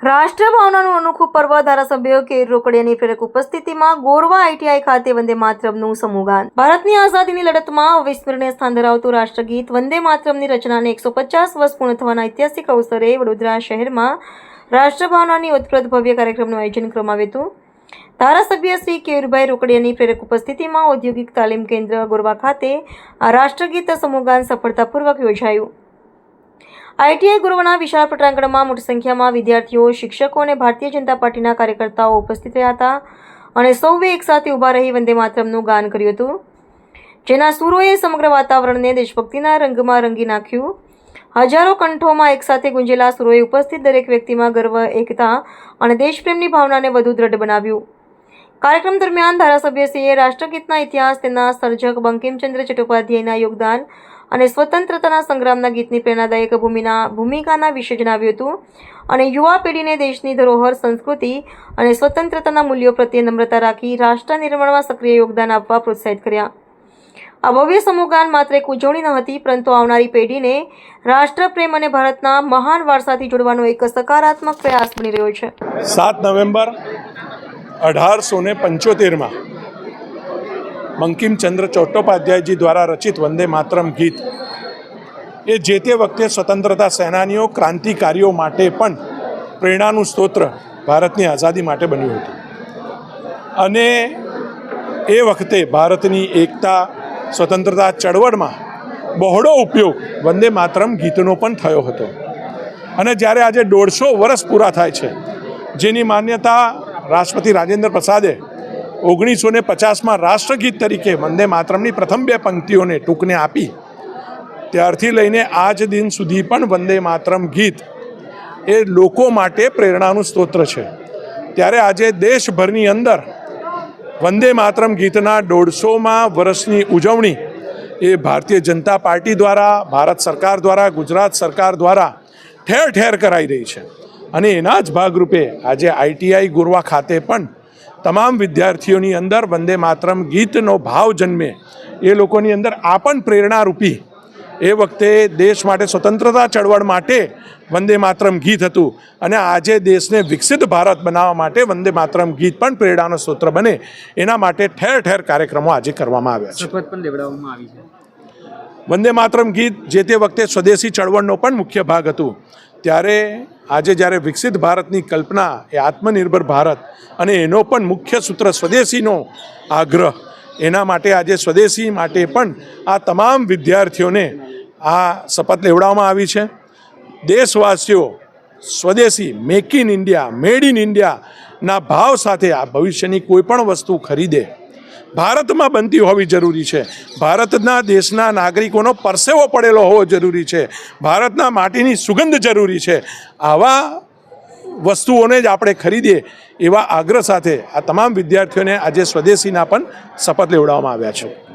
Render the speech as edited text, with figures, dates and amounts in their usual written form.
રાષ્ટ્રભાવનાનું અનોખું પર્વ ધારાસભ્ય કે રોકડિયાની પ્રેરક ઉપસ્થિતિમાં ગોરવા આઈટીઆઈ ખાતે વંદે માતરમનું સમૂહગાન. ભારતની આઝાદીની લડતમાં અવિસ્મરણીય સ્થાન ધરાવતું રાષ્ટ્રગીત વંદે માતરમની રચનાને 150 વર્ષ પૂર્ણ થવાના ઐતિહાસિક અવસરે વડોદરા શહેરમાં રાષ્ટ્રભાવનાની ઓતપ્રોત ભવ્ય કાર્યક્રમનું આયોજન કરવામાં આવ્યું હતું. ધારાસભ્ય શ્રી કેયુરભાઈ રોકડિયાની પ્રેરક ઉપસ્થિતિમાં ઔદ્યોગિક તાલીમ કેન્દ્ર ગોરવા ખાતે આ રાષ્ટ્રગીત સમૂહગાન સફળતાપૂર્વક યોજાયું. આઈટીઆઈ ગોરવાના વિશાળ પટાંગણમાં મોટી સંખ્યામાં વિદ્યાર્થીઓ, શિક્ષકો અને ભારતીય જનતા પાર્ટીના કાર્યકર્તાઓ ઉપસ્થિત રહ્યા હતા અને સૌએ એકસાથે ઊભા રહી વંદે માતરમનું ગાન કર્યું હતું, જેના સૂરોએ સમગ્ર વાતાવરણને દેશભક્તિના રંગમાં રંગી નાખ્યું. હજારો કંઠોમાં એકસાથે ગુંજેલા સૂરોએ ઉપસ્થિત દરેક વ્યક્તિમાં ગર્વ, એકતા અને દેશપ્રેમની ભાવનાને વધુ દ્રઢ બનાવ્યું. કાર્યક્રમ દરમિયાન ધારાસભ્યશ્રીએ રાષ્ટ્રગીતના ઇતિહાસ, તેના સર્જક બંકિમચંદ્ર ચટ્ટોપાધ્યાયના યોગદાન અને સ્વતંત્રતાના સંગ્રામના ગીતની પ્રેરણાદાયક ભૂમિકાના વિશે જણાવ્યું હતું અને યુવા પેઢીને દેશની ધરોહર, સંસ્કૃતિ અને સ્વતંત્રતાના મૂલ્યો પ્રત્યે નમ્રતા રાખી રાષ્ટ્ર નિર્માણમાં સક્રિય યોગદાન આપવા પ્રોત્સાહિત કર્યા. આ ભવ્ય સમૂહગાન માત્ર એક ઉજવણી ન હતી, પરંતુ આવનારી પેઢીને રાષ્ટ્રપ્રેમ અને ભારતના મહાન વારસાથી જોડવાનો એક સકારાત્મક પ્રયાસ બની રહ્યો છે. 7 નવેમ્બર 1875 બંકિમચંદ્ર ચટ્ટોપાધ્યાયજી દ્વારા રચિત વંદે માતરમ ગીત એ જે તે વખતે સ્વતંત્રતા સેનાનીઓ, ક્રાંતિકારીઓ માટે પણ પ્રેરણાનું સ્તોત્ર ભારતની આઝાદી માટે બન્યું હતું. અને એ વખતે ભારતની એકતા, સ્વતંત્રતા ચળવળમાં બહોળો ઉપયોગ વંદે માતરમ ગીતનો પણ થયો હતો. અને જ્યારે આજે 150 વર્ષ પૂરા થાય છે, જેની માન્યતા રાષ્ટ્રપતિ રાજેન્દ્ર પ્રસાદે 1950માં રાષ્ટ્રગીત તરીકે વંદે માતરમની પ્રથમ 2 પંક્તિઓને ટૂંકને આપી, ત્યારથી લઈને આજ દિન સુધી પણ વંદે માતરમ ગીત એ લોકો માટે પ્રેરણાનું સ્તોત્ર છે. ત્યારે આજે દેશભરની અંદર વંદે માતરમ ગીતના 150મા વર્ષની ઉજવણી એ ભારતીય જનતા પાર્ટી દ્વારા, ભારત સરકાર દ્વારા, ગુજરાત સરકાર દ્વારા ઠેર ઠેર કરાઈ રહી છે. અને એના જ ભાગરૂપે આજે આઈટીઆઈ ગોરવા ખાતે પણ તમામ વિદ્યાર્થીઓની અંદર વંદે માતરમ ગીતનો ભાવ જન્મે, એ લોકોની અંદર આ પણ પ્રેરણારૂપી એ વખતે દેશ માટે, સ્વતંત્રતા ચળવળ માટે વંદે માતરમ ગીત હતું. અને આજે દેશને વિકસિત ભારત બનાવવા માટે વંદે માતરમ ગીત પણ પ્રેરણાનો સ્ત્રોત બને, એના માટે ઠેર ઠેર કાર્યક્રમો આજે કરવામાં આવ્યા છે. શપથ પણ લેવડાવવામાં આવી છે. વંદે માતરમ ગીત જે તે વખતે સ્વદેશી ચળવળનો પણ મુખ્ય ભાગ હતું. ત્યારે આજે જ્યારે વિકસિત ભારતની કલ્પના એ આત્મનિર્ભર ભારત અને એનો પણ મુખ્ય સૂત્ર સ્વદેશીનો આગ્રહ, એના માટે આજે સ્વદેશી માટે પણ આ તમામ વિદ્યાર્થીઓને આ શપથ લેવડાવવામાં આવી છે. દેશવાસીઓ સ્વદેશી, make in India, made in ઇન્ડિયાના ભાવ સાથે આ ભવિષ્યની કોઈ પણ વસ્તુ ખરીદે, ભારતમાં બનતી હોવી જરૂરી છે. ભારતના દેશના નાગરિકોનો પરસેવો પડેલો હોવો જરૂરી છે. ભારતના માટીની સુગંધ જરૂરી છે. આવા વસ્તુઓને જ આપણે ખરીદીએ એવા આગ્રહ સાથે આ તમામ વિદ્યાર્થીઓને આજે સ્વદેશીના પણ શપથ લેવડાવવામાં આવ્યા છે.